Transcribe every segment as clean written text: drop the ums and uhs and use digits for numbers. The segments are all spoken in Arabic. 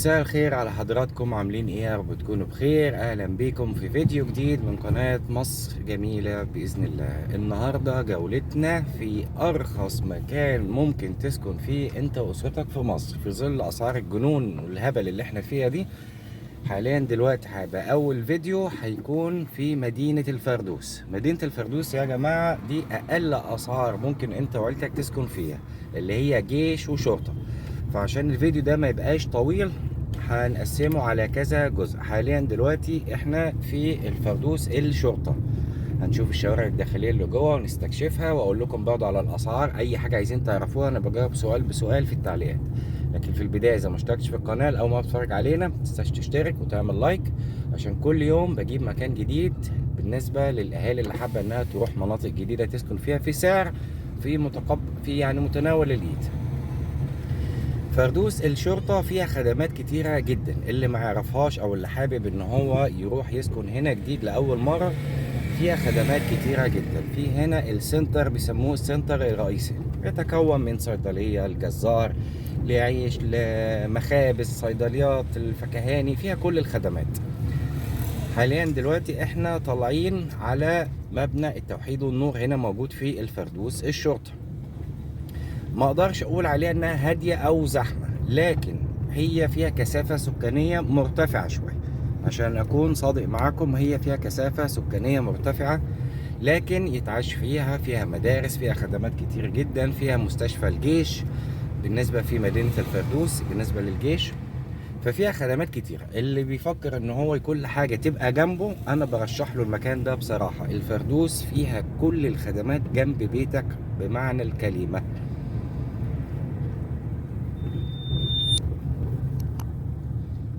مساء الخير على حضراتكم، عاملين ايه؟ يا رب تكونوا بخير. اهلا بيكم في فيديو جديد من قناة مصر جميلة بإذن الله. النهاردة جولتنا في ارخص مكان ممكن تسكن فيه انت واسرتك في مصر في ظل اسعار الجنون والهبل اللي احنا فيها دي. حاليا دلوقتي هيبقى اول فيديو هيكون في مدينة الفردوس. مدينة الفردوس يا جماعة دي اقل اسعار ممكن انت وعيلتك تسكن فيها، اللي هي جيش وشرطة. فعشان الفيديو ده ما يبقاش طويل هنقسمه على كذا جزء. حاليا دلوقتي احنا في الفردوس الشرطة، هنشوف الشوارع الداخلية اللي جوه ونستكشفها، واقول لكم برضه على الاسعار. اي حاجة عايزين تعرفوها انا بجاوب سؤال بسؤال في التعليقات. لكن في البداية اذا ما اشتركتش في القناة او ما بتتفرج علينا، متنساش تشترك وتعمل لايك، عشان كل يوم بجيب مكان جديد بالنسبة للاهالي اللي حابة انها تروح مناطق جديدة تسكن فيها في سعر في متناول الايد. فردوس الشرطة فيها خدمات كتيرة جدا، اللي ما يعرفهاش او اللي حابب ان هو يروح يسكن هنا جديد لأول مرة، فيها خدمات كتيرة جدا. في هنا السنتر، بيسموه السنتر الرئيسي، يتكون من صيدلية، الجزار، لعيش، لمخابز، صيدليات، الفكهاني، فيها كل الخدمات. حاليا دلوقتي احنا طالعين على مبنى التوحيد والنور، هنا موجود في الفردوس الشرطة. ما اقدرش اقول عليها انها هادية او زحمة، لكن هي فيها كثافة سكانية مرتفعة شوية. عشان اكون صادق معاكم، هي فيها كثافة سكانية مرتفعة، لكن يتعاش فيها مدارس، فيها خدمات كتير جدا، فيها مستشفى الجيش بالنسبة في مدينة الفردوس بالنسبة للجيش. ففيها خدمات كتير. اللي بيفكر ان هو كل حاجة تبقى جنبه، انا برشح له المكان ده بصراحة. الفردوس فيها كل الخدمات جنب بيتك بمعنى الكلمة.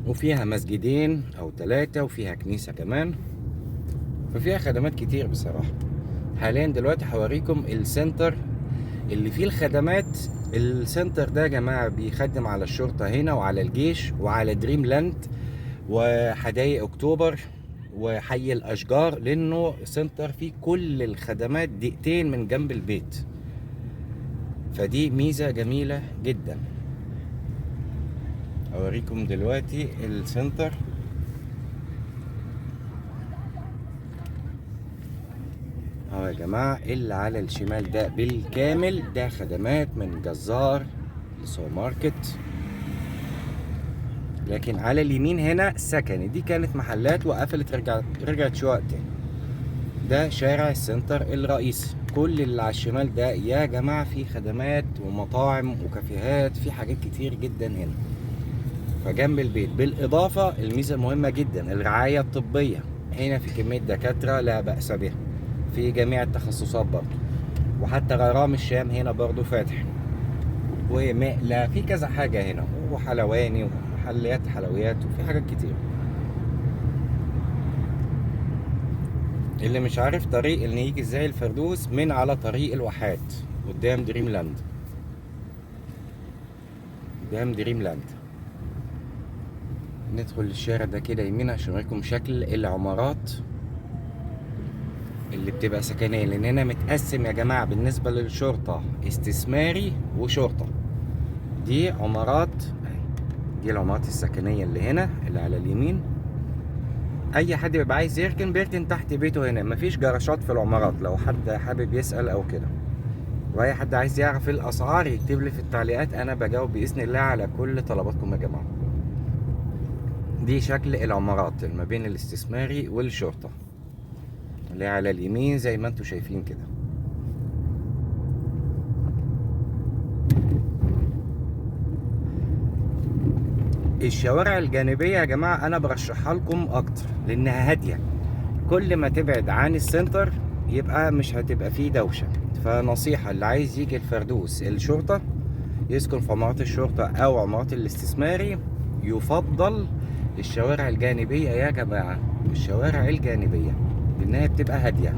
وفيها مسجدين او 3، وفيها كنيسة كمان، ففيها خدمات كتير بصراحة. حاليا دلوقتي هوريكم السنتر اللي فيه الخدمات. السنتر ده يا جماعة بيخدم على الشرطة هنا وعلى الجيش وعلى دريم لاند وحدائق اكتوبر وحي الاشجار، لانه سنتر فيه كل الخدمات دقيقتين من جنب البيت. فدي ميزة جميلة جدا. اوريكم دلوقتي السنتر اهو يا جماعة. اللي على الشمال ده بالكامل ده خدمات من جزار لسوبر ماركت، لكن على اليمين هنا سكني. دي كانت محلات وقفلت، رجعت شوية تاني. ده شارع السنتر الرئيسي. كل اللي على الشمال ده يا جماعة فيه خدمات ومطاعم وكافيهات، في حاجات كتير جدا هنا. فجنب البيت، بالإضافة الميزة المهمة جدا الرعاية الطبية. هنا في كمية دكاترة لا بأس بها في جميع التخصصات برضه، وحتى غرام الشام هنا برضه فاتح، ومقلة، في كذا حاجة هنا، وحلواني ومحليات حلويات، وفي حاجات كتير. اللي مش عارف طريق ان يجي ازاي الفردوس، من على طريق الواحات قدام دريم لاند. قدام دريم لاند ندخل الشارع ده كده يمين عشان اوريكم شكل العمارات اللي بتبقى سكنية. لان هنا متقسم يا جماعة بالنسبة للشرطة استثماري وشرطة. دي عمارات، دي العمارات السكنية اللي هنا اللي على اليمين. اي حد بيبقى عايز يركن بيركن تحت بيته هنا، مفيش جراشات في العمارات لو حد حابب يسأل او كده. واي حد عايز يعرف الاسعار يكتب لي في التعليقات، انا بجاوب باذن الله على كل طلباتكم يا جماعة. دي شكل العمارات ما بين الاستثماري والشرطة اللي على اليمين زي ما انتم شايفين كده. الشوارع الجانبية يا جماعة انا برشحها لكم اكتر لانها هادية. كل ما تبعد عن السنتر يبقى مش هتبقى فيه دوشة. فنصيحة اللي عايز يجي الفردوس الشرطة يسكن في عمارات الشرطة او عمارات الاستثماري، يفضل الشوارع الجانبية يا جماعة. الشوارع الجانبية لانها بتبقى هادية.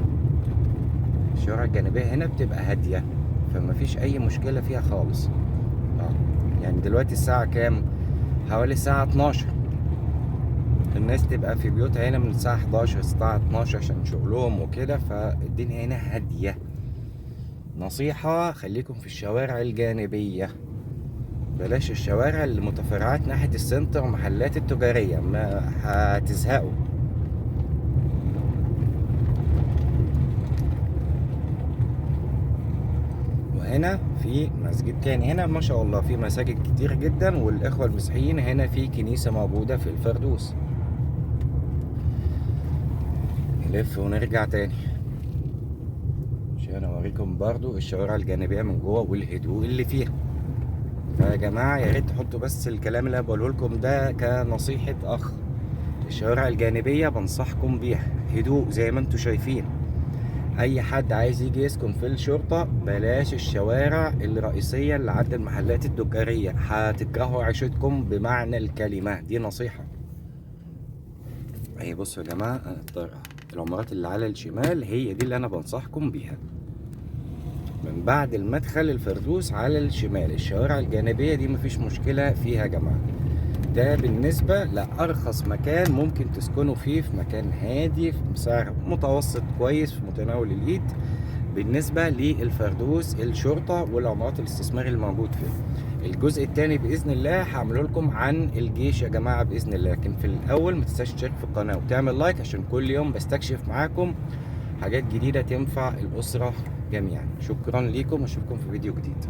الشوارع الجانبية هنا بتبقى هادية، فما فيش اي مشكلة فيها خالص. يعني دلوقتي الساعة كام؟ حوالي الساعة 12. الناس تبقى في بيوتها هنا من الساعة 11 الساعة 12 عشان شغلهم وكده، فالدنيا هنا هادية. نصيحة خليكم في الشوارع الجانبية. بلاش الشوارع اللي متفرعات ناحية السنتر والمحلات التجارية، ما هتزهقوا. وهنا في مسجد تاني، هنا ما شاء الله في مساجد كتير جدا، والإخوة المسيحيين هنا في كنيسة موجودة في الفردوس. نلف ونرجع تاني عشان اوريكم برضو الشوارع الجانبية من جوه والهدوء اللي فيها. فيا جماعة يا ريت تحطوا بس الكلام اللي انا بقوله لكم ده كنصيحة اخ. الشوارع الجانبية بنصحكم بيها، هدوء زي ما انتوا شايفين. اي حد عايز يجي يسكن في الشرطة بلاش الشوارع الرئيسية اللي عند المحلات التجارية، هتكرهوا عيشتكم بمعنى الكلمة، دي نصيحة. اهي بصوا يا جماعة، العمارات اللي على الشمال هي دي اللي انا بنصحكم بيها. من بعد المدخل الفردوس على الشمال، الشوارع الجانبية دي مفيش مشكلة فيها يا جماعة. ده بالنسبة لأرخص مكان ممكن تسكنوا فيه، في مكان هادي في سعر متوسط كويس في متناول الإيد، بالنسبة للفردوس الشرطة والعمارات الاستثماري الموجود فيه. الجزء الثاني بإذن الله هعمله لكم عن الجيش يا جماعة بإذن الله، لكن في الأول ما تنساش تشترك في القناة وتعمل لايك، عشان كل يوم بستكشف معاكم حاجات جديدة تنفع الأسرة جميعا. شكرا ليكم واشوفكم في فيديو جديد.